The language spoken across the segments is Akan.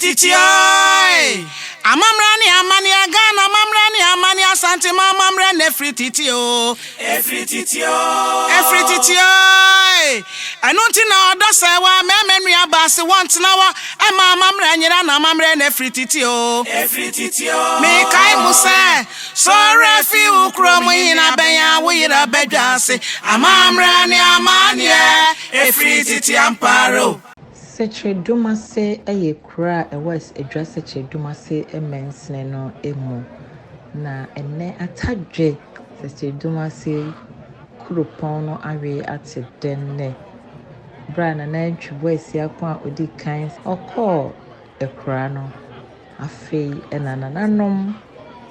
titio. Amamrani amani agana mamrani amani Asanteman mamrani every titio. Every titio. Anunti na odosa wa memenu abase want na wa ema mamrani na mamrani every titio. Me kai musa so refi ukromo ina benya wira bedwase amamrani amani every titio amparo. Sekyeredumase aye kura was address Sekyeredumase emensne no emu na ene atadwe Sekyeredumase kurupon no awe ate denne bra na ntwe esi akwa odi kan okọ ekura no afei enanananom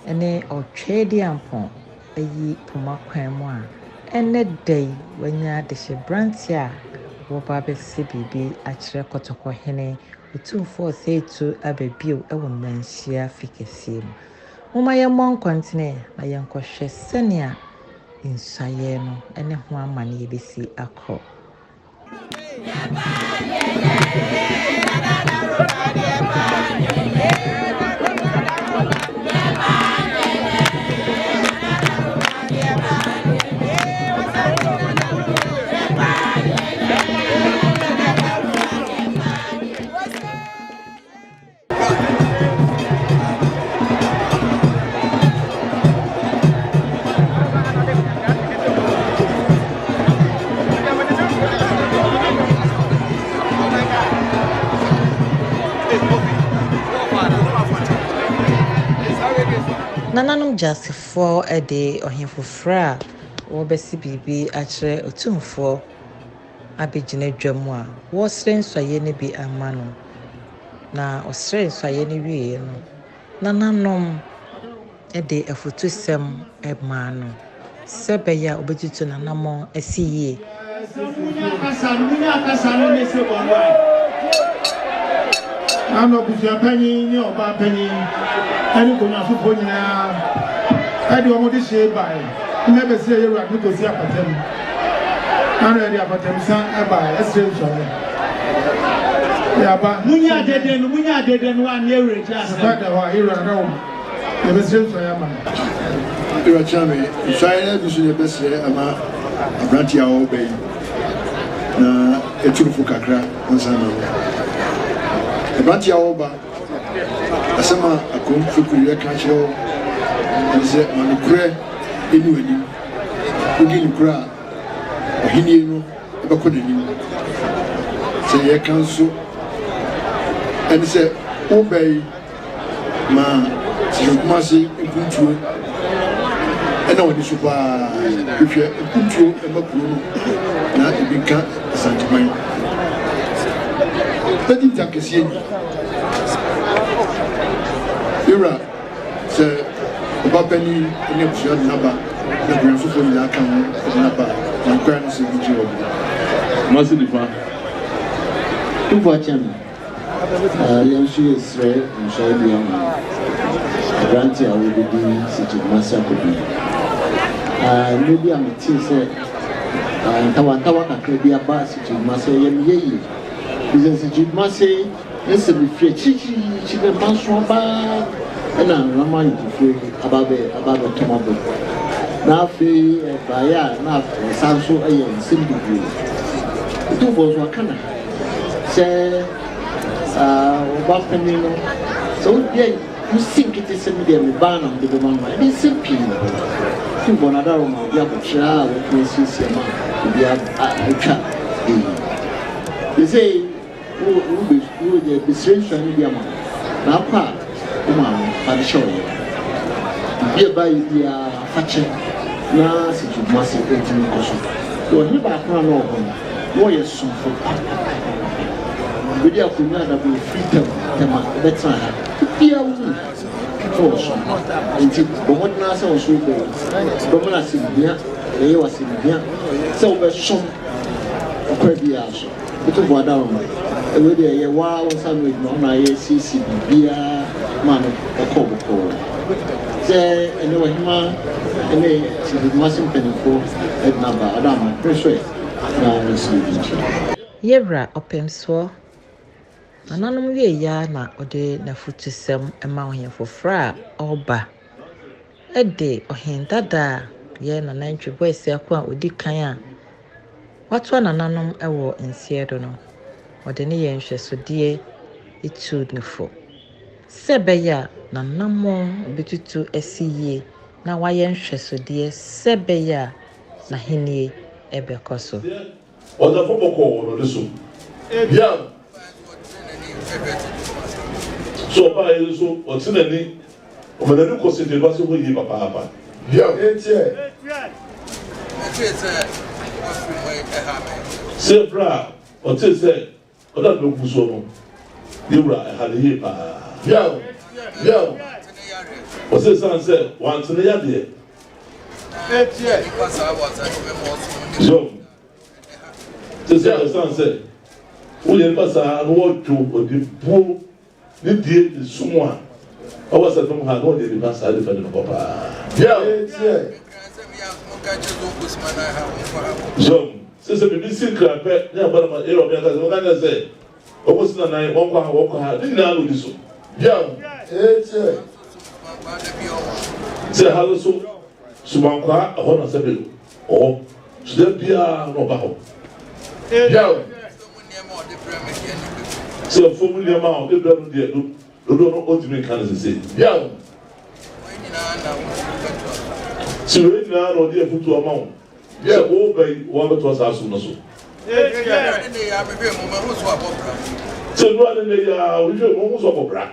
ene otwedi ampon ayi poma kwan mu a ene dai wanya de hye Wobabe bibi achire kotoko hene utumfo seitu abebio ewo manhia fikesie moma ye mon kontine na yenkohwe senia insaye no ene ho amane yebesi akọ Nananum Jasifo Addae ohimfofra wo besi bibi achire otumfo abegyina dwamu a wo sren soye ne bi amano na osren soye ne wie no nananum Addae afutusem emano sebeya obetutu nanamo asiye Ano buja panyi ni oba panyi ani ko na fufo nyina ade o mo de she bai me be se yeru adu ko si apatem ana ade apatem san e bai esre so ya ba munya dede no an yeru ja sa da wa yeru na wo e be se so ya ma yeru chame shaina du sunye be se ama abranti a wo be na eturufu kakra onsan na Abranti awoba asema akom fukuri ka chiro nse manukure enuani odi nukura ohini no ebako nani se ye kanso ense obey ma Sekyeredumase impuntuo ena woni supa hwehwe impuntuo emakuro na ebinka Asanteman Petit takesiye Ira se obapeni ne busia naba na granfo fo ni aka ho naba na kwa no se biji obo Masi difa Uva chama yanshi Israel nshaidi ama granti awudi Sekyeredumase akobi maybe am tse tawa kakra bi aba Sekyeredumase yeyi Sekyeredumase ese bi fie chi be manso ba na rama yifu ababe tomabo na fi baya na sanso aye simbibu to bozo kana se oba penino so dia you think it is me dem ba na de mama e simpi to bona da roma dia ko cha wo kwesi sema dia acha they say who the distraction media man na pa ma show you be by dia fache na Sekyeredumase entimi koso to he ba kwa no ho wo ye sumfo we dia ko na da be freedom tema betra bia wu to so enti bo mo na se o so bo mo na se bia e wa se bia se o be so o kwa bia so to bo da o we dey ye wa won sandwich no na ye cc bia man okoboko se ene wa hima ene Sekyeredumase penifo ednaba adama pressure na receive Yebra opemso Nananom wie ya na ode na futusem ema ohia fofra oba ede ohindada ye na nantwe boys akwa odi kan a wato nananom ewo nsiedo no ode ne ye nhwesodie etu nefo sebeya nanamo betutu esiye na waye nhwesodie sebeya na henie ebekoso Oda for boko no this one. Yeah. So by so otinani o menanu consider ba so yi papa. Yeah. Se bra o te se oda do guso no. Dewra e hale yi pa. Yeah. Yeah. O se san se wan tene ya de. So c'est ça le sens c'est où il y a pas ça nous tout du pour les dieux de sous moi on va ça comme on dit pas ça de faire de papa bien c'est ce bébé c'est que après il y a pas mal et on bien on gagne c'est on va se donner on quoi ni na nous disons bien c'est halo souvent quoi on a ça de oh c'est bien non pas yeah. So for me, the amount they don't know what to make can say. Yeah. So right now, no dear foot to amount. Yeah, all by one to us as soon as so. So no other day, we should almost up opera.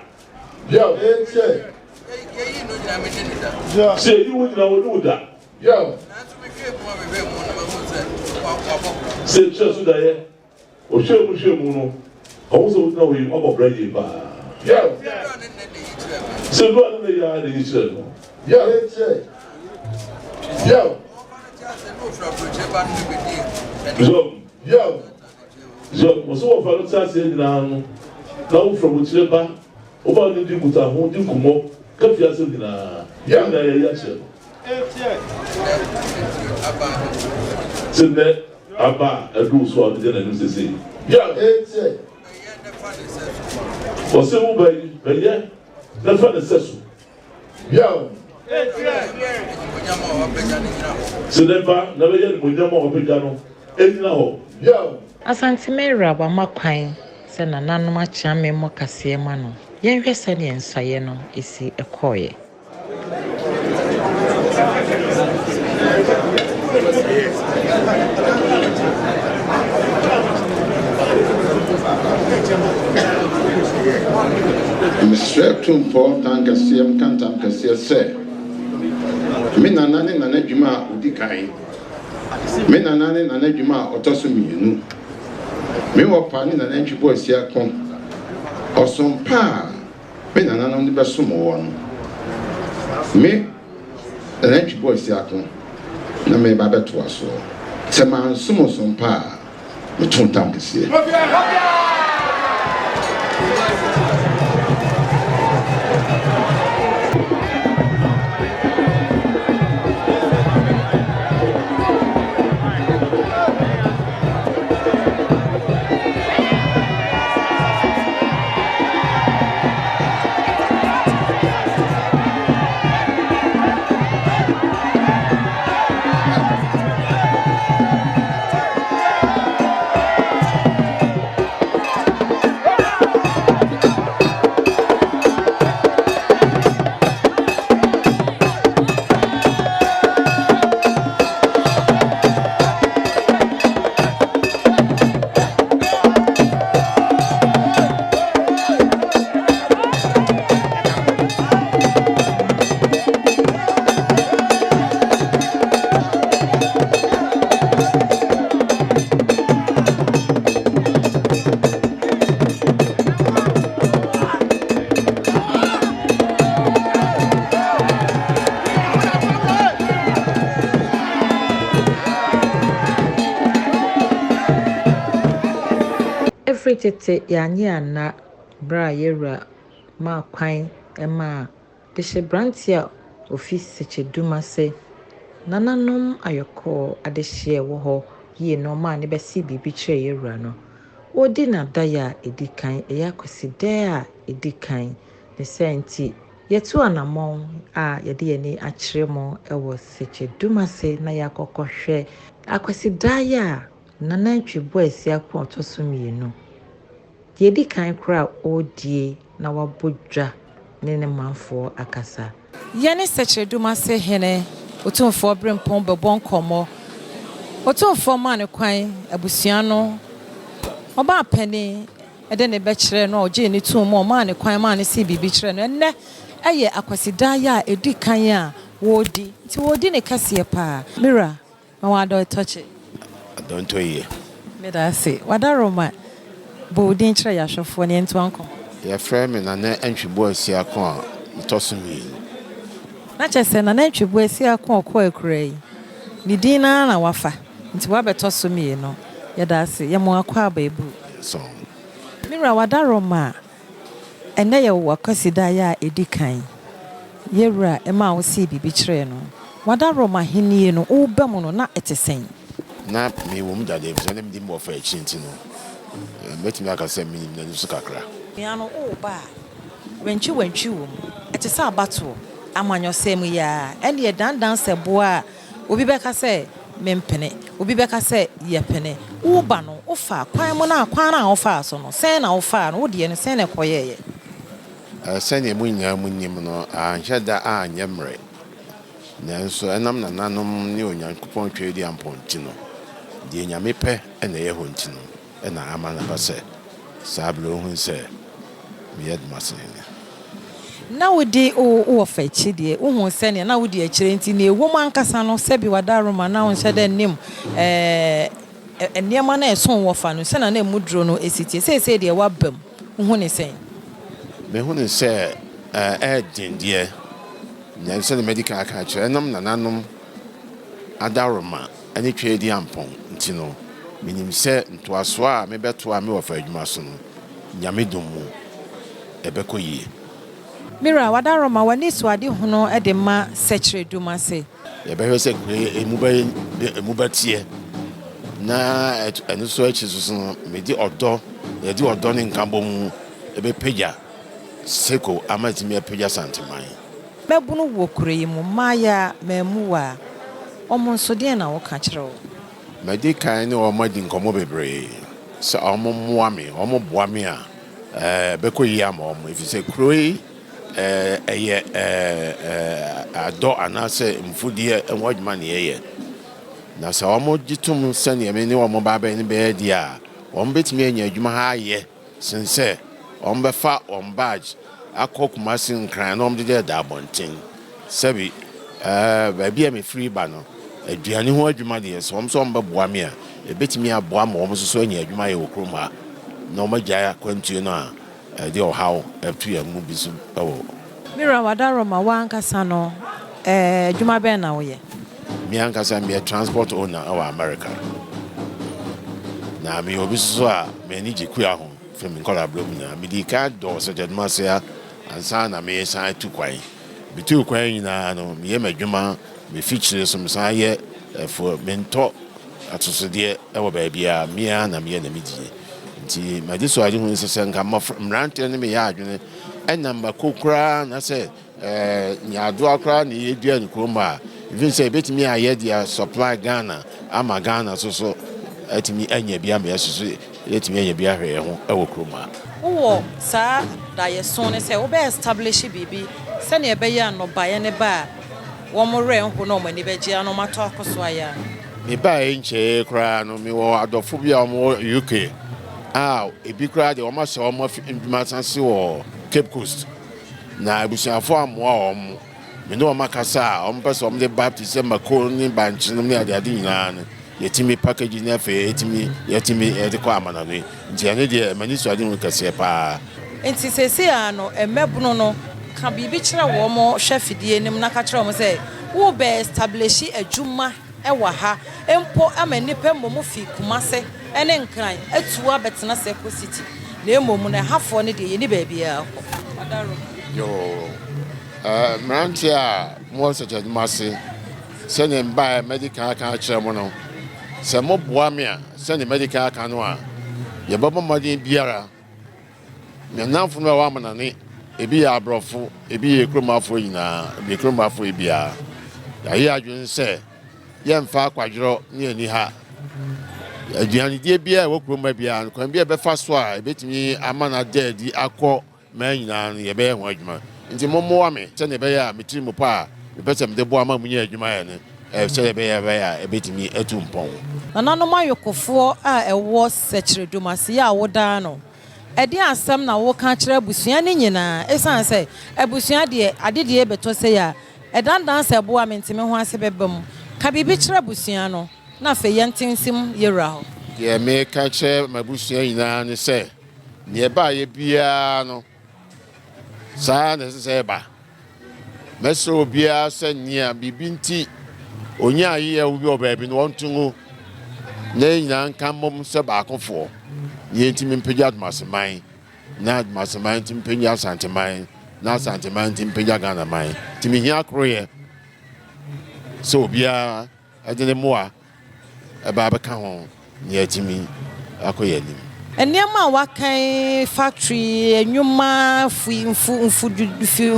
Yeah. Say you would now do that. Yeah. Say just there. O show no. Also no we up bread ba. Yeah. So no other day ya dey share no. Yeah. Yeah. So so for the chance na no. Now from Ucheba, over the Dikuta, who do Kumo, Kafia Sina. Yeah, ya share. Sinde aba edu so ade na nu sese ya o se wo bai ye na fa na sesu ya sinde ba na be ye mo nyama o pega no enina ho ya Asanteman raba makwan se nananom achia memo kase ma no yenhwe se ne ensaye no esi ekoye Mr. Tumpo Tankasiam Kantam Kasia said, Minanani Nanajuma Udikai, Minanani Nanajuma Otosumi, Mewa Pani Nananchi Boy Siakon, or some pa, Minanan the Basumo one. Me, the Nanchi Boy Siakon, Name Baba to us all. Seman Sumo some pa, the Tuntam Kasia. Tete yanye na bra yera ma kwan ema de hye brantia office Sekyeredumase nananom ayoko ade hye wo ho ye no ma ne be si bibi kire yera no Odi na daya edikan eya kwasida a edikan ne senti yetu anamon a yede yeni akyere mo ewo Sekyeredumase na yakokɔhwɛ akwasida ya nanantwi bo asia ko otoso mienu yedikan kra odie na wabodwa ne manfo akasa yene Sekyeredumase hene otumfo brempon bebon komo otumfo man kwan abusua no Oba penny, ede ne bɛkyerɛ no ɔgye ne tum mo ma ne kwan ma ne si bibi kyerɛ no ennɛ ɛyɛ akwasida ya edi kan a wodi nti wodi ne kase pa mira ma wada touch don't ye me da say wada roma bo din kyerɛ ya hwefo ne nto anko ya frɛ me na na antwibo asia ko a toso mi na kyerɛ na antwibo asia ko ɔkɔ akura yi ne din na wafa nti wabɛtoso mi no yada say yemo akwa abebu so mira wada roma ene ye wakwasida ya edikan yewura ema wo si bibi kyerɛ no wada roma henie no wo bam no na etesen na me wo mu da de so nem di mo fa achinti no betimi aka sɛ me na nusu kakra ya no wo ba wantwi wo etese abato amanyo sem ya ene ye dandan sebo a obi bɛka sɛ mempene obi bɛka sɛ yɛpene wo ba no wo fa kwan mo na kwan na wo fa so no sɛn na wo fa no wo de no sɛn na kɔyɛyɛ sɛne mu nyinaa mu nim no anhwɛ da a nyɛmmerɛ nanso ɛnam na nanom ne onyankopɔn twɛ di amponti no deɛ nyame pɛ ɛna ɛyɛ hɔ nti no ɛna ama na ba sɛ saa bere ohun sɛ meyɛ dumasene na wodi wo fa chi de wo hu sɛne na wodi akyire nti na ewo man kasa no sɛ bi wada roma na wo hyɛ da nim enniema na ɛson wo fa no sɛ na emu duro no esitie sɛ deɛ wabam wo hu ne sɛn me hu ne sɛ dindeɛ na sɛ the medical aka kyerɛ ɛnam na nanom Addae roma ɛne twɛ di ampon nti no menim sɛ ntoaso a mebɛto a me wɔ fa adwuma so no nyame dom mu ɛbɛkɔ yie mira wada roma wani suade hono ede ma Sekyeredumase yɛbɛhwɛ sɛ emu bɛteɛ na ɛno so akyi so no mede yɛde ɔdɔ ne nkabɔ mu ɛbɛpagya seko amatimi apagya Asanteman mɛbunu wo kure yi mu maya mamuwa ɔmo nso de na wo ka kyerɛ wo mede kan ne ɔmo di nkɔmɔ bebree sɛ ɔmo mmoa me ɔmo boa me a bɛkɔ yi ama ɔmo efisɛ kuro yi ɛyɛ adɔ anaasɛ mfudeɛ ɛwɔ adwuma ne yɛyɛ na sɛ ɔmo gye tom sɛnea me ne ɔmo baabɛ ne bɛyɛ deɛ a ɔmo bɛtumi anya adwuma ha ayɛ sen sɛ ɔmo bɛfa ɔmo badge akɔ Kumasi nkran na ɔmo de da abɔnten sɛbi baabi a me free ba no aduane ho adwuma deɛ sɛ ɔmo so ɔmo bɛboa me a ɛbɛtumi aboa ma ɔmo so anya adwuma yɛ wɔ kurom ha na ɔmo agyae akwantuo no a de ɔhaw ɛtu yɛ mu bi so ɛwɔ mira wada roma wankasa no adwuma bɛn na woyɛ me ankasa me transport owner ɛwɔ America na me obi so a me ani gye kua ho fɛ me nkɔla aburo mu na me di ka dɔ Sekyeredumase a ansa na me san tu kwan bitu kwan nyinaa no me yɛ madwuma me feature so me san yɛ for mentɔ atosodeɛ ɛwɔ baabi a me na me yɛ na me die nti ma di so ade hu sɛ nka mrante ne me yɛ adwene ɛna makokra na sɛ nyaado akra ne yɛdua ne kuroma even sɛ betimi ayɛ dia supply Ghana ama Ghana so atimi anya bia me so yɛtimi anya bia hwɛ ho ɛwɔ kuroma wo saa da yɛ so ne sɛ wo bɛ establish bibi sɛ ne ɛbɛyɛ no ba yɛ ne ba wo mo re ho no mo ni bɛgye ano mato akoso aya me ba nche kra no me wɔ adɔfo bia ɔmo UK ebi kra de ɔmo sɛ ɔmo ndwuma sanse wɔ Cape Coast na abusuafo amoa ɔmo me no ɔmo kasa ɔmo pɛ sɛ ɔmo de baptist mako ne bankyem ne ade nyinaa no yɛtimi package ne afɛ yɛtimi yɛde kɔ amana no nti ane de mani so ade no kɛseɛ paa nti sese a no emɛbuno no ka bibi kyerɛ wɔ mo hwɛ fidie nim na ka kyerɛ mo sɛ wo bɛ establish adwuma ɛwɔ ha empo ama nipa mmom fi Kumase ɛne nkran atuwa betena Seko City na emom na hafo ne de yɛ ni baabi a adaro yo mranti a mo Sekyeredumase sɛne mba medical aka kyerɛ mo no sɛ mo boa me a sɛne medical aka no a yɛbɛbɔ mmɔden biara na namfo no a wɔama nane ebi yɛ aborɔfo ebi yɛ kuromafoɔ nyinaa ebi yɛ kuromafoɔ biara yɛayɛ adwene sɛ yɛmfa akwadworɔ ne ani ha aduanedie biara a ɛwɔ kuroma biara kwan bi a ɛbɛfa so a ɛbɛtumi ama no ada adi akɔ maa nyinaa no yɛbɛyɛ ho adwuma nti mommoa me sɛne ɛbɛyɛ a metiri mu pa a mepɛ sɛ mede boa ma mu nyɛ adwuma yɛ no sɛ ɛbɛyɛ a ɛbɛtumi atu mpɔn nananom ayokofoɔ a ɛwɔ Sekyeredumase a wodaa no ɛde asɛm na woka kyerɛ abusua no nyinaa ɛsiane sɛ abusua deɛ adedeɛ bɛtɔ sɛ a ɛdandan sɛ boa me ntimi ho ase bɛba mu ka biribi kyerɛ abusua no na afei yɛntensim yɛwura hɔ deɛ meka kyerɛ m'abusua nyinaa ne sɛ neɛ ɛbaayɛ biara no saa na ɛsɛ sɛ ɛba mɛsrɛ obiara sɛ nea biribi nti onyaa yeyɛ wo bi wɔ baabi no wɔnto ngo na nyinaa nka mmom sɛ baakofoɔ na yɛntimi mpagya Adumaseman na Adumaseman ntimi mpagya Asanteman na Asanteman ntimi mpagya Ghanaman nti mehia koroyɛ sɛ obiara ɛde ne mmoa ɛbaa bɛka ho na yɛatumi akɔ yɛ anim nneɛma a wakan factory enwuma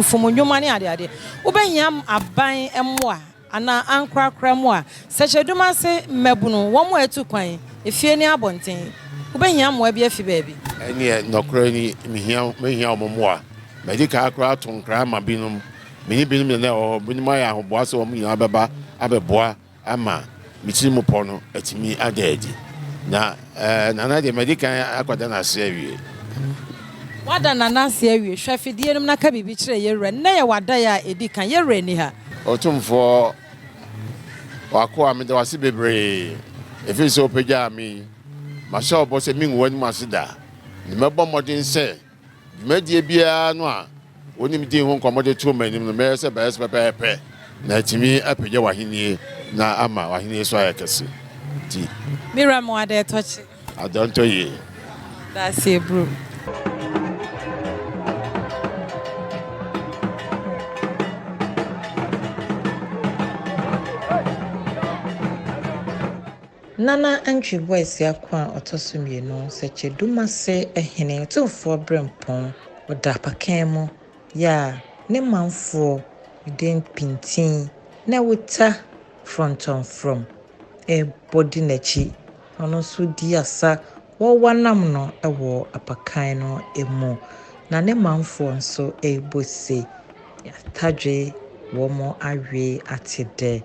mfumunwuma ne adeade wobɛhia aban mmoa ana ankorakora mmoa Sekyeredumase mmabunu wɔn mo atu kwan efie ne abɔnten wobɛhia mmoa bi afi baabi ɛne nɔkora ni mehia wɔn mmoa mɛdi ka akora ato nkra ma binom mene binom ne binom ayɛ ahoboa sɛ wɔn nyinaa bɛba abɛboa ama metiri mu pɔ no atumi ada adi na nana deɛ mɛdi kan akɔda no ase awie wada nana ase awie hwɛ fidie nom na ka biribi kyerɛ yɛwura nnɛ yɛ wada yɛ a ɛdi kan yɛwura ni ha ɔtomfoɔ wako a mede wase bebree ɛfiri sɛ wopagyaa me mahyɛ ɔbɔ sɛ mengu w'anim ase da ne mɛbɔ mmɔden sɛ dwumadie biara no a wonim din ho nkɔmmɔde too m'anim no mɛyɛ sɛ bɛyɛ sɛ pɛpɛɛpɛ na atumi apagya w'ahennie na ama w'ahennie so ayɛ kɛse nti mira mo ada ɛtɔkye adɔntɔ yie daase bro Nana Entry Boys yakwa otoso mienu Sekyeredumase ehene otumfo brempon odapakan mu ya ne manfo den pintin na wuta front on from body nachi ono so di asa wo wanam no ewo apakan no emu na ne manfo nso bose ya tadwe wo mo awe atide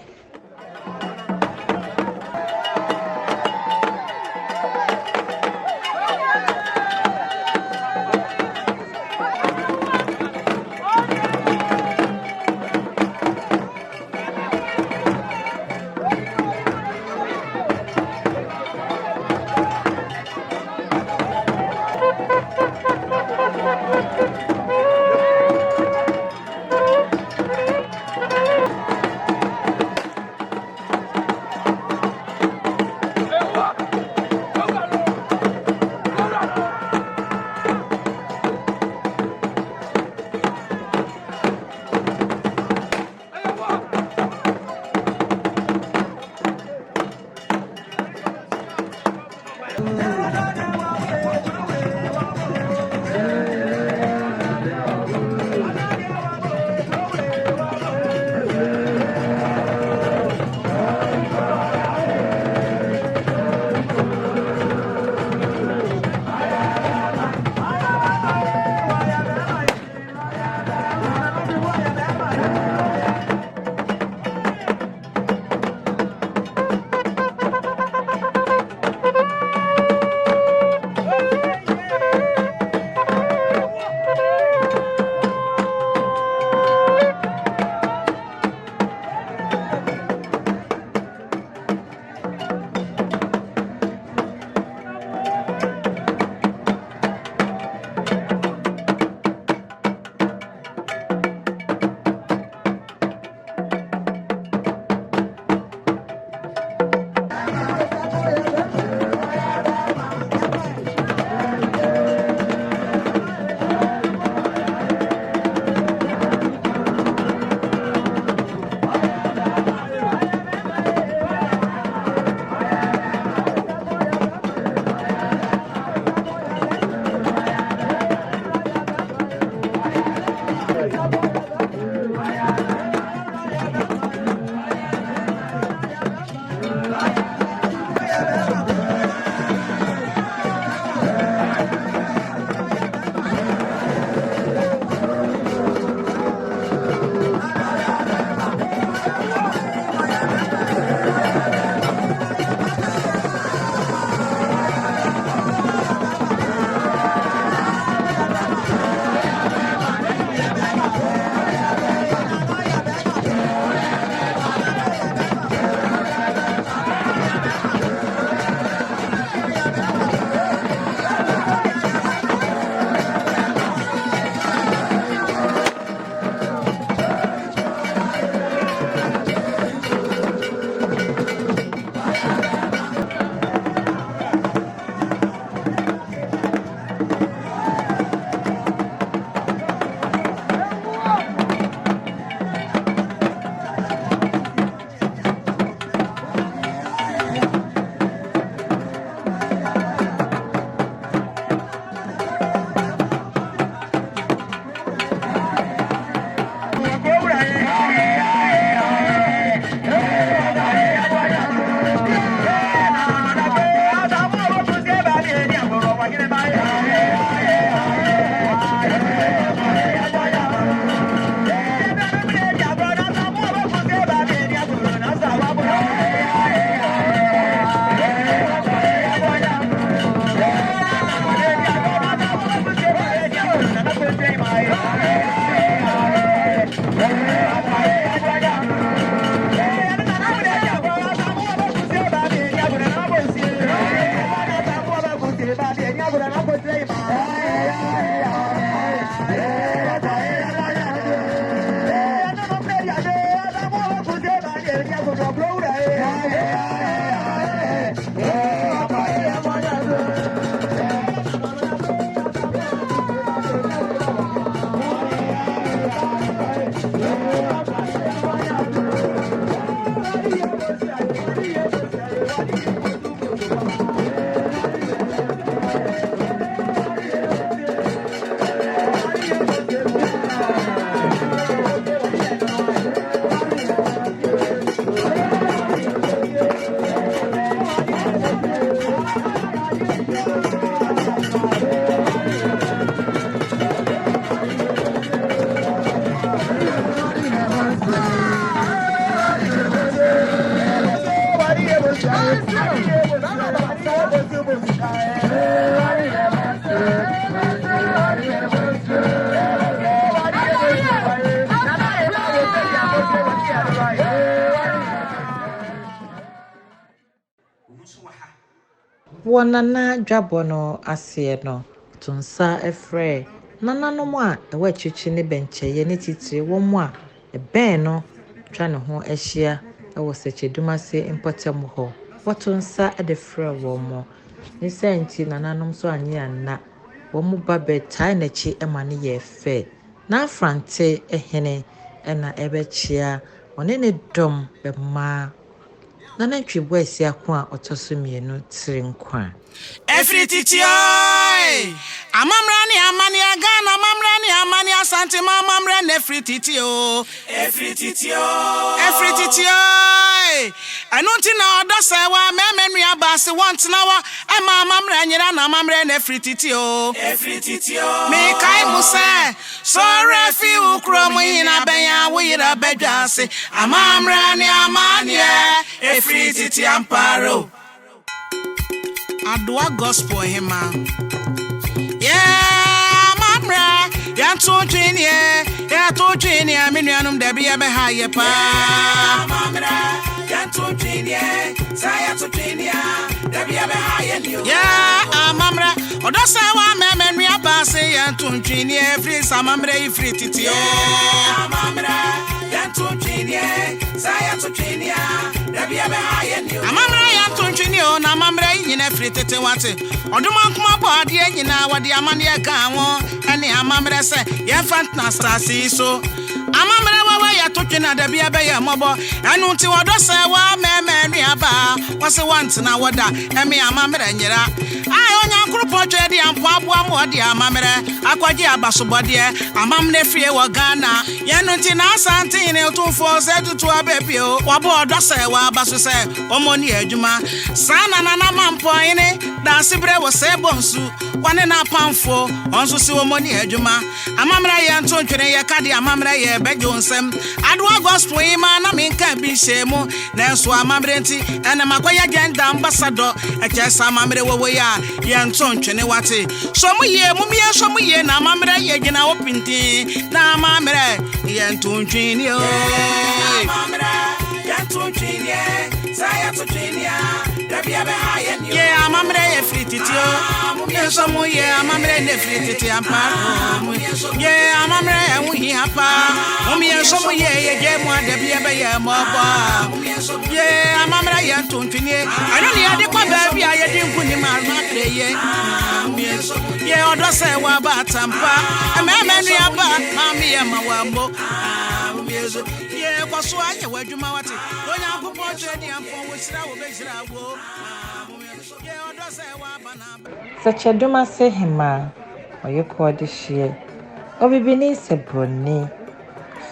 Wanana Jabono Asieno, Tunsa Efre, Nananomwa, a wet chichini benche, yenititri, one more, a beno, Trano ho eshia, I was Sekyeredumase in Potamuho, what tunsa at the fre womo. Ni senti Nananum so anya na, womu babe tainechi emani ye fe, na frante ehene, ena ebechia, onene dom be ma. Nana twibwa esi akwa otosumienu trinkwa. Efrititi oi amamrani amani agana amamrani amani asante mamamrani efrititi o efrititi oi anunti na odose wa memenu abase want na wa ema amamrani nyira na amamrani efrititi o me kai muse so refi ukromo yina benya wo yira bedwase amamrani amani efrititi amparo Addae gospel hima. Yeah, mamra. Ya to twin ye. Minuanum debi ebe ha ye pa. Mamra. Ya to twin ye. Saya to twin ya. Debi ebe ha ye ni. Yeah, mamra. Odosa wa memenu abase ya to twin ye. Free samamre free titi. Yeah, mamra. Ya to twin ye. Saya to twin ya. Debi ebe ha ye ni. Mamra ya to twin ye na mamra nyina free tete wate. Oduma kuma body nyina wade amane aka won ene amamre se ye fant na stasi so amamre wawa ya totwena da bia be ye mobo enu nti wodo se wa memenu aba wase want na woda eme amamre nyira ai onya nkrupo twedi ampo aboa mo de amamre akwaje abasobode amamne fie wo Ghana yenu nti na asante ne otumfo se tutu abebio wabo odo se wa abaso se omoni adwuma sana na mampo ene da sibre wo se bonsu wane na pamfo onso se omoni adwuma amamra ye nto ntwene ye kade amamra ye bedwonsem Addae gospel ima na minka bi shemu na so amamre nti ene makwaya genda ambassador ekesa amamre wowo ya ye nto ntwene wate so mu ye na amamra ye gina opinti na amamra ye nto ntwene o amamra ye nto ntwene saya to ntwene ya debi ebe ha ye ni ye amamra ye frititio so mu ye amamra ne frititi ampa ye amamra ye hu hapa ye so mu ye je mu debi ebe ye mo ba ye amamra ye nto ntwene ano ne ade kwa ba bia ye di nkuni ma kre ye odo se wa ba tampa amemenu ya ba mami ye ma wa mbo ye kwaso anya wadwuma wate onya akopọ twedi ampo wo sira wo bejira wo ye odo se wa ba na Sekyeredumase hima oyeko odihye obibini sebroni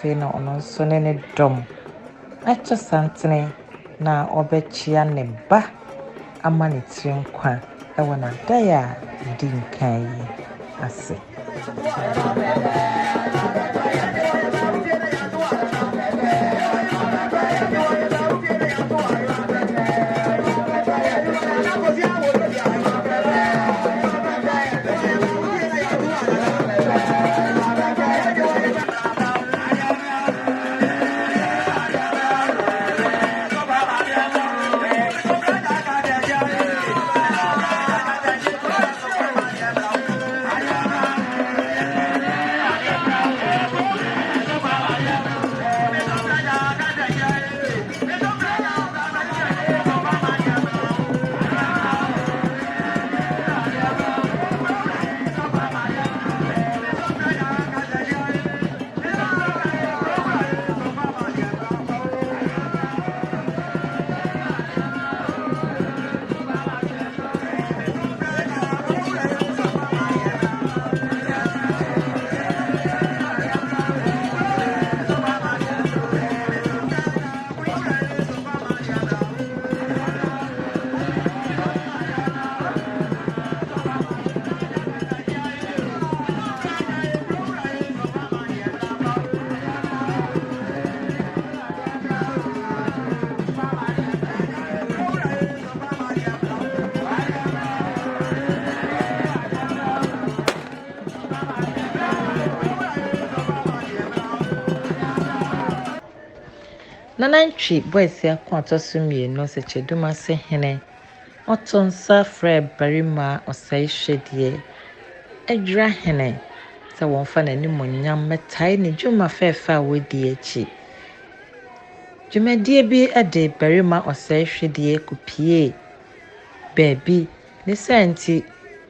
fe na ono nso ne dom acho santene na obechia ne ba amane trinkwa ewo na Addae a di nkan yi ase Nanantwi boys ya kwatosumienu Sekyeredumase hene Otonsa frɛ barima ɔsɛe hwɛdeɛ adwira hene sɛ wɔmfa n'animonyam mɛtae ne dwuma fɛɛfɛ a wɔdi akyi. Dwumadie bi de barima ɔsɛe hwɛdeɛ kopie baabi ne sɛ nti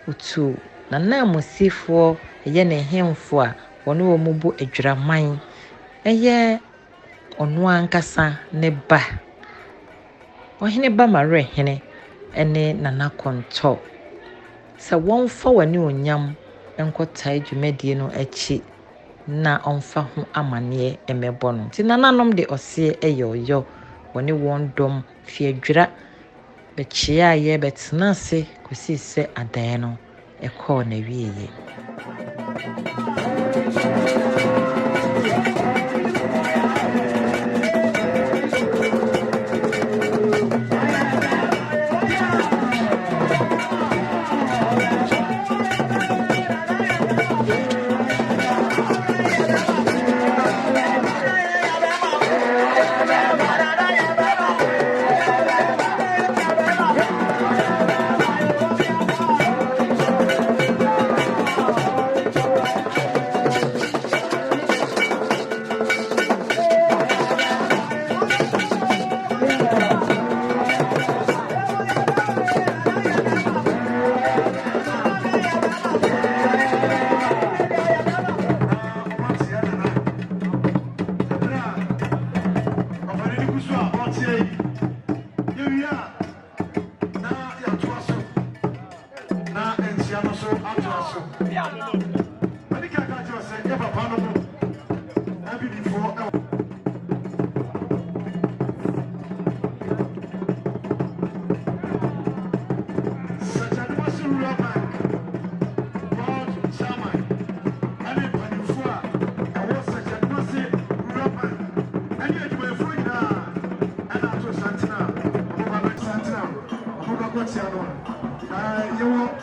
utu na namusifoɔ ɛyɛ ne hemfo a wɔne wɔ mu bu adwiraman ɛyɛ ɔno ankasa ne ba ɔhene ba mare hene ɛne nana kɔntɔ sɛ wɔmfa w'ani onyam nkɔtae dwumadie no akyi na ɔmfa ho amanneɛ ɛmɛbɔ no nti nananom de ɔseɛ ɛyɛ ɔyɔ wɔne wɔn dɔm fi adwira bɛkyia yɛ bɛtena ase kɔsi sɛ Addae no ɛkɔɔ na wieyɛ.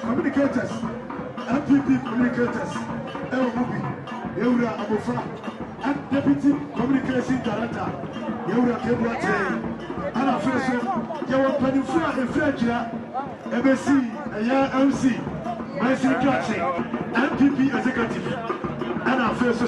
Communicators, MPP communicators, and Deputy Communication Director, Yura Kebuate, and a first, Yawa Panifra and Fredra, MSC, a year MC, my secretary, MPP executive, and a first,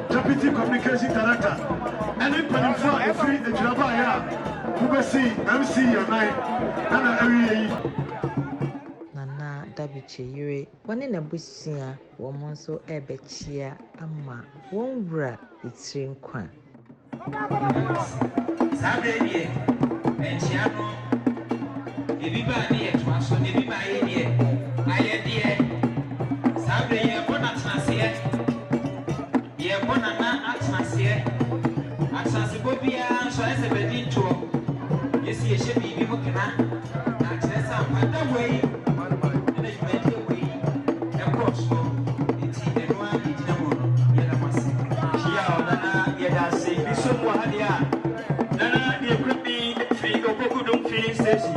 Deputy Communication Director, and in Panama, free the Jabaya, who will see MC and I, Nana Dabiche, one in a busia, woman so ebechia, ama, one bra, it's in quan. Saturday, and Chiano, everybody at once, so everybody, I am dear. Saturday, upon a chance. Bonana atmosphere, Atsasibobia, so as a bedin to you see a ship, you can access some way, and a better way, of course, it's the one in the moon, Yellamasi. She are say, someone, yeah, Nana, you could be free of Pokudum filling station.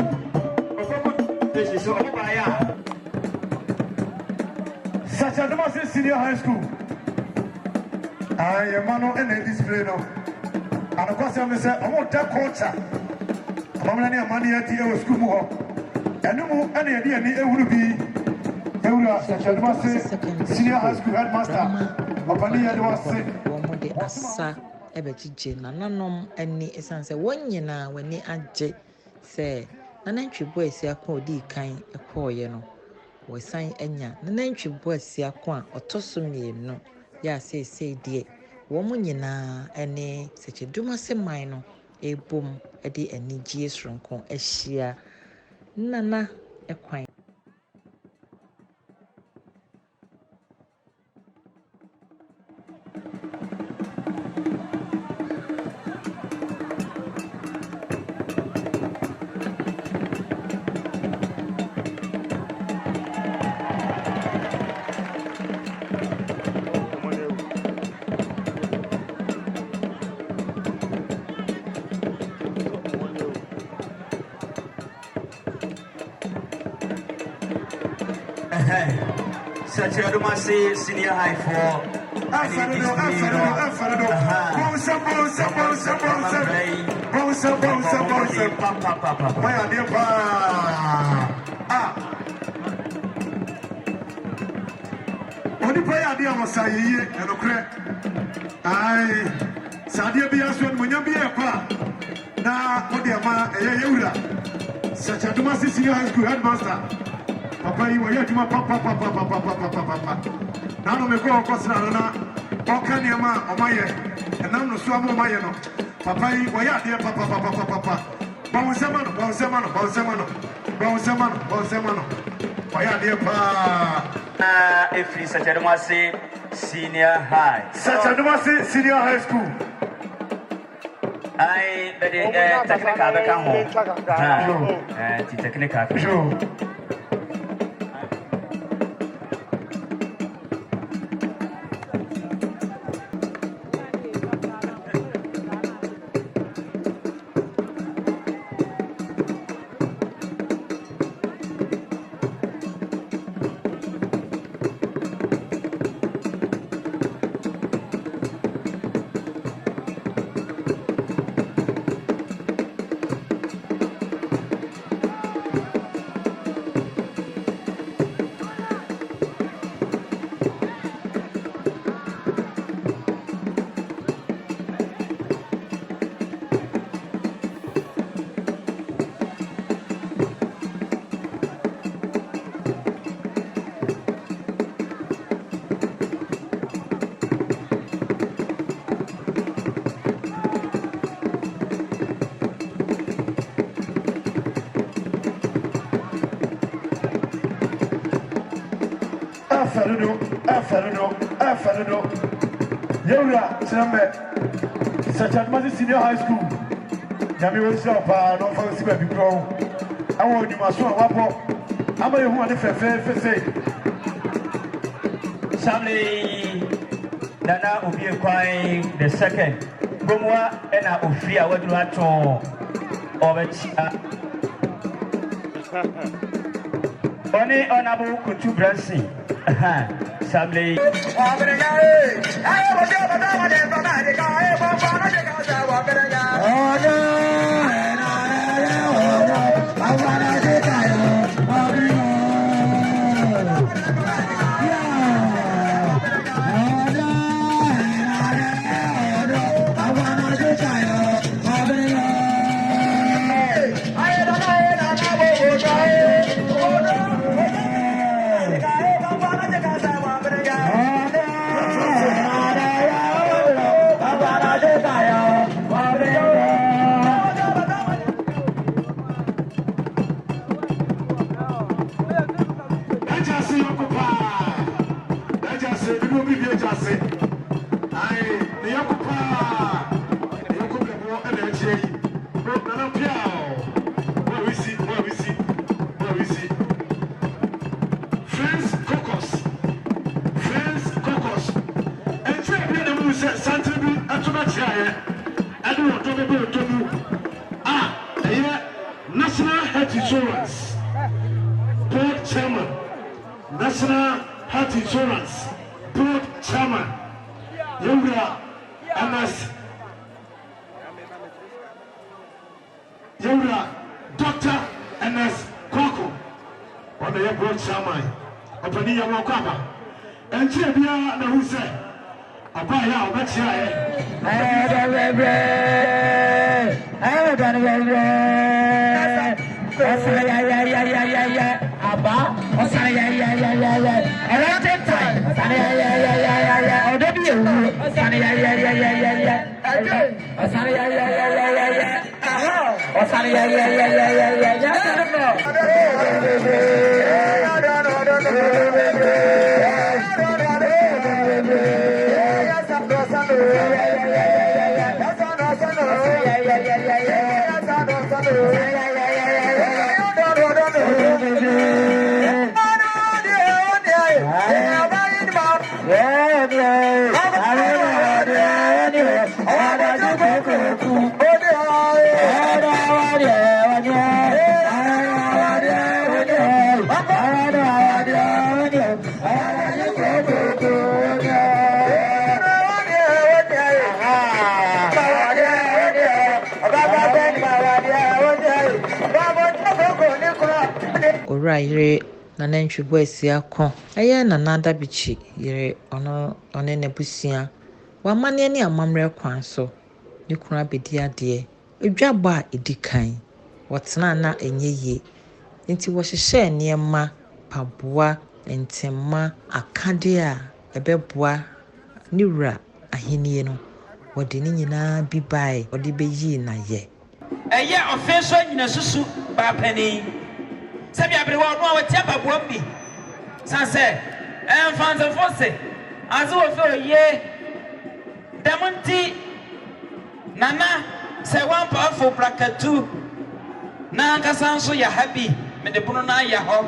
This is all by Sekyeredumase Senior High School. I am Mano and a display no. And of course, I'm a culture. I'm a money at the school. And no any idea it would be Sekyeredumase Senior High School headmaster. Womode asa ebechije nananom ani esanse wonyina wani agye se nanantwibo asia kwa odi kan ekoye no wosan anya nanantwibo asia kwa otoso mienu ya sei die wo mu nyina ene Sekyeredumase man no ebom de anigye soronko ahyia nana ekwan Sekyeredumase senior high for Sekyeredumase senior high school headmaster. Papa, you were yet papa. Now, me go across Nana, Okanyama, or my and now no swam of my Papa, you were yet papa. Bonsemano. Why dear pa? If you Sekyeredumase senior high. Sekyeredumase senior high school. I the technical become home. Technical. Sure. Aferino. Yura, Shambe, Sekyeredumase Senior High School. Yami was up, no fancy baby grow. I want you must show up. I'm a woman if I say. Sammy Nana will be acquiring the second. Bomwa and I will fear what you are to Only honorable Kutu Brancy. Sammy. National Health Insurance Board Chairman, National Health Insurance Board Chairman, Yura Dr. Ns. Kwako, on the Board Chairman, Opani Yawakaba, and Chebia Nahuse, Abaya, Ora yere na nantwi bo asia ko eye na nada bichi yere ono ne busia wa mane ne amamre kwan so ne kunu abedi ade edwabo a edikan wotena na enye nti wo hyehye niema paboa ntemma akade a ebeboa ne wura ahenie no wode ne nyina bi bai wode beyi na ye eye ofenso nyina susu ba pani sabi abrewa no a tia paboa bi sanse fanzo fose azu wo fe oye damunti nana se wan pa fo brakatu na nkasa nso ya happy me de bunu na ya ho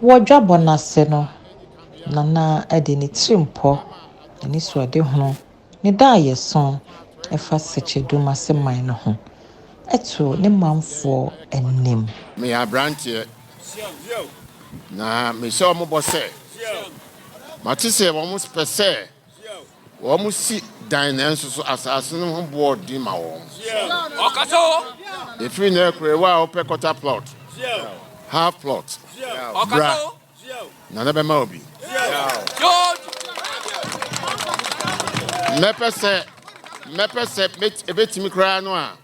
wodwabo nase no nana ade ne trimpo ne so ade ho ne da yeson efa Sekyeredumase man no ho eto ne manfo enim me abrantie na me so mo bose matise wo mo spese wo mo si dan na nso so asase no ho board di ma wo okaso efiri na ekrewa opekota plot half plot. Bra. Nana be ma obi. Mepese ebetimi kra no a.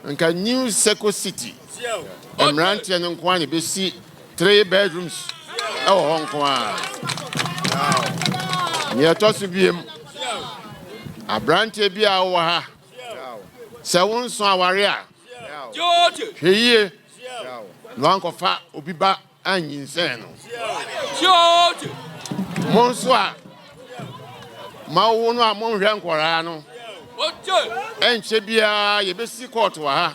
Nka New Seko City. Emrantie no nko ani be si 3 bedrooms. Ewo ho nko a. Ye to so biem. Abrantie bi a wo ha. Se won so aware a. Hweye. No ankofa obi ba anyinsen no. Monso a mawo no a monhwe nkora no. Enche bia ye besi court wa ha.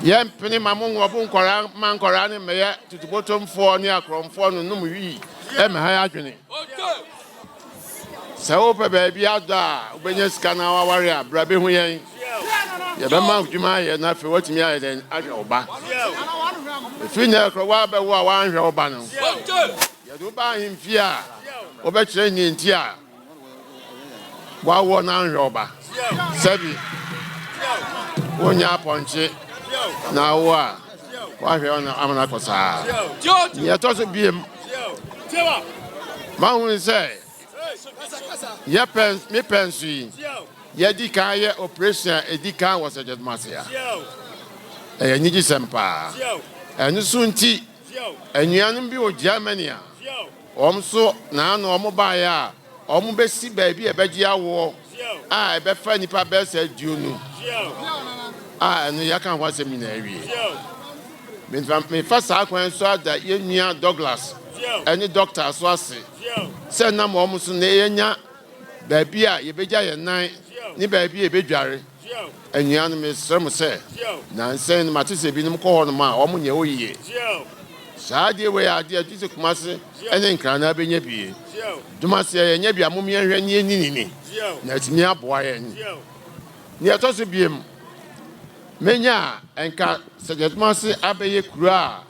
Ye mpene mamon wo bu nkora man nkora ne meye tutubotomfo ne akromfo no num wi e me ha adwene. Se wo pe ba bia da obenye sika na waware a bra be hu yen. Ye be ma dwuma ye na fe watimi aye den ahwe oba. Efi na kro wa be wo a wa anhwe oba no. Ye do ba himfi a obe kire ni nti a wa wo na anhwe oba. Sabi wonya ponche na wo a wa hwe ona amana kosa. Ye to so biem. Ma hu say ye me pensi ye di kan ye operation edikan was Sekyeredumase ya. Nyigi sempa. Enu sunti enuanum bi o Germany a. Omso na no omo ba ya. Omo besi ba bi e beji awo. E be fa nipa be sa duonu. Enu ya kan wa semi na awie. Me fa sa kwan so ada ye nua Douglas. Any doctor so ase. Se na mo so na yenya ba bi a ye beja ye nan ni ba bi e bedware. Enuan me srem se na nsen matise bi nim ko ho no ma omo nye oyiye. Saade we ade atise kumase ene nkran na benya bie. Dumase ye nya bia mom ye hwe ni enini. Na timi aboa ye ni. Ni atoso biem. Menya enka Sekyeredumase abeye kura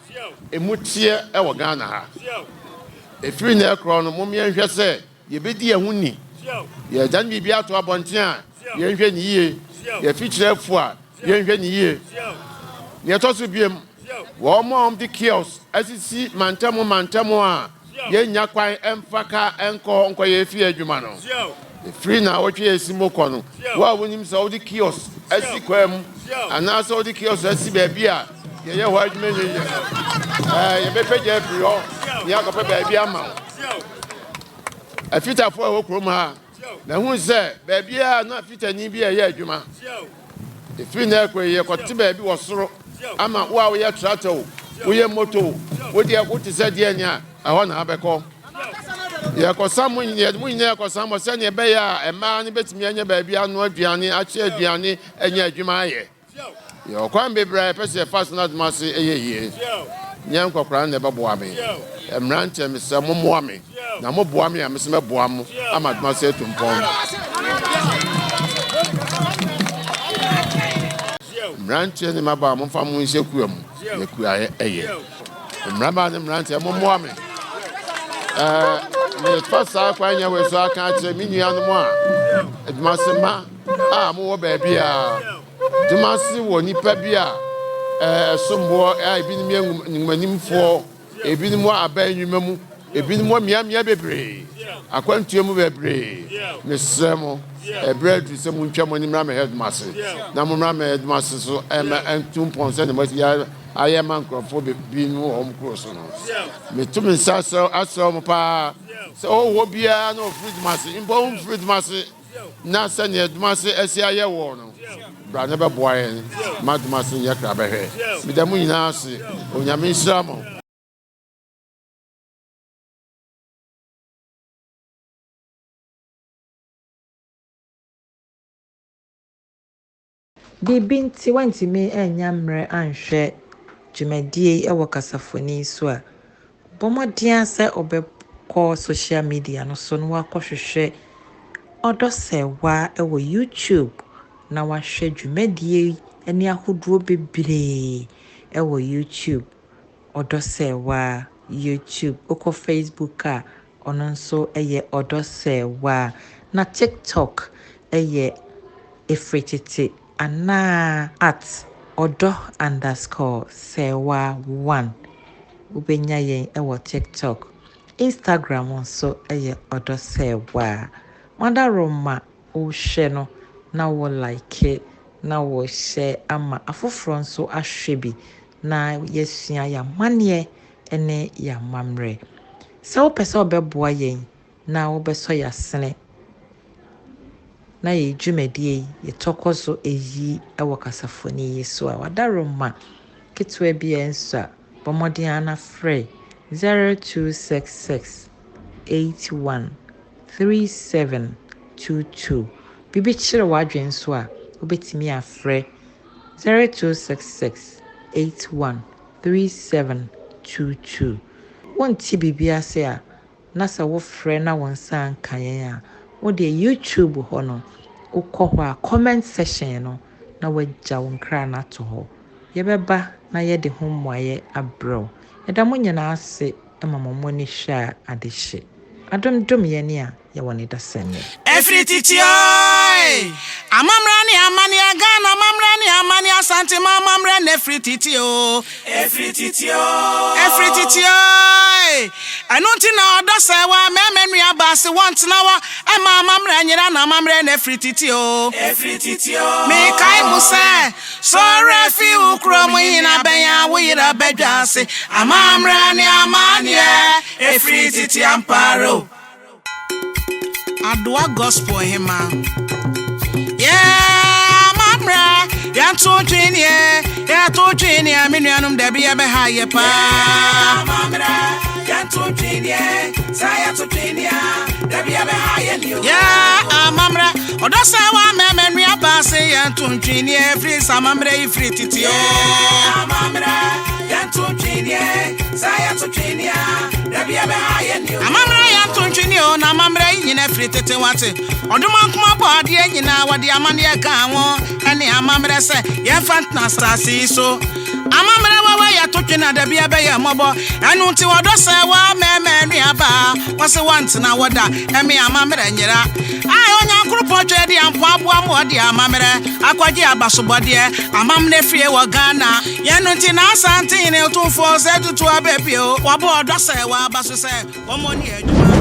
emutie e wo Ghana ha. Efiri na ekro no mom ye hwe se ye bedi ehun ni. Ye dan bibia ato abonten a ye hwe ni yie. Ye fichire fu a ye hwe ni yie. Ni atoso biem. Wo mom the kiosk asisi mantamo a ye nya kwan emfaka enko ye fi adwuma no. Free na wotwe esimoko no. Wa wonim so the kiosk asi kwam ana so the kiosk asi ba bia ye ho adwuma ye. Ye bepeje free ho. Ye akọpe ba bia ma. Afitafo a wokrom ha. Na hu se ba bia na afitani bia ye adwuma. Free na ekwe ye kote ba bi wo soro. Ama wa wo ye tractor wo ye moto wo de akoti se de anya aho na abeko ye ko samu nye ko samu se ne be ya ema ne betimi anya ba bia no aduane ache aduane anya adwuma aye ye kwan bebra pese fast na Adumase eyeye nyam kokra na be boa me emrante me se momoa me na mo boa me a me se me boa mo ama Adumase tumpon Mrantie ni maba mo fa mo nse kuam ye kua eye mraba ni mrantie mo mo ame me fasa kwa nya we so aka ache mi nua no mo a Adumase ma mo wo ba bia Adumase wo nipa bia sombo ebinim ngumanimfo ebinim aba enwuma mu ebinim miamia bebre akwantuo mu bebre me sremo bread se mu ntwa mo ni mra me Adumase na mo mra me Adumase so entum ponse ne mo ya aye man krofo bi nu hom cross no me to me so mo pa so wo bia no Adumase imbo Adumase na se ne Adumase esi aye wo no bra ne be boa yen ma Adumase ye kra be hwe me da mu nyina ase onyame nsramo Bibi nti wantimi enya mre anhwe dwumadie e wo kasafoni so a bomodin ase obekọ social media no so no wakọhwehwe odosewa e wo YouTube na wahwe dwumadie eni ahoduo bebre e wo YouTube odosewa YouTube oko Facebook a ono nso eye odosewa na TikTok eye efretete ana at odo_sewa1 ubenya yen ewo TikTok Instagram nso eye odo_sewa Madaroma o share no na wo like na wo share ama afoforo nso ahwe bi na yesua ya mane ene ya mamre se wo pese obeboa yen na wo beso ya sene na ye dwumadie ye tokoso eyi ewo kasafoni yeso a wadaroma ketwe bi enso bomodin ana free 0266 813722 bibi chire wadwen so a obetimi afre 0266 813722 wonti bibi ase a na sa wo frɛ na won san kan a wo de YouTube ho no ukɔ hɔ a comment section no na wagya wo nkra na to hɔ yɛbɛba na yɛde ho mmoayɛ abrɛw yɛda mo nyinaa ase ma mo ni hwɛ adehye adom yɛ ne a yɛwɔ ne dasɛnne Efrititio amamrani amani agana mamrani amani asante mamrani efrititio anunti na odosewa memenu abase want na wa ema mamranyira na mamrani efrititio me kai muse so refi ukromo hina benya wira bedwase amamrani amani efrititio amparo Addae gospel hima yeah mamra ya to twini minuanum da bia be haye pa mamra ya to twini saya to twini da bia be haye ni yeah mamra odosawa memenu abase ya to twini free samamra free titio mamra ya to twini saya to twini da bia be haye ni mamra ya to twini na mamra nyina free tete wate odumankuma body nyina wade amane ka ho ene amamre se ye fantna stasi so amamre wawa ya to twina da bia be ya mobo enu ti wodo se wa memenu aba wose want na woda eme amamre nyira ai onya nkrupo twedi ampo aboa mo de amamre akwaje abasobode amamne fie wo Ghana ye nu ti na asante ne to fo se tutu abebio wabo odo se wa abaso se wo mo ni aduma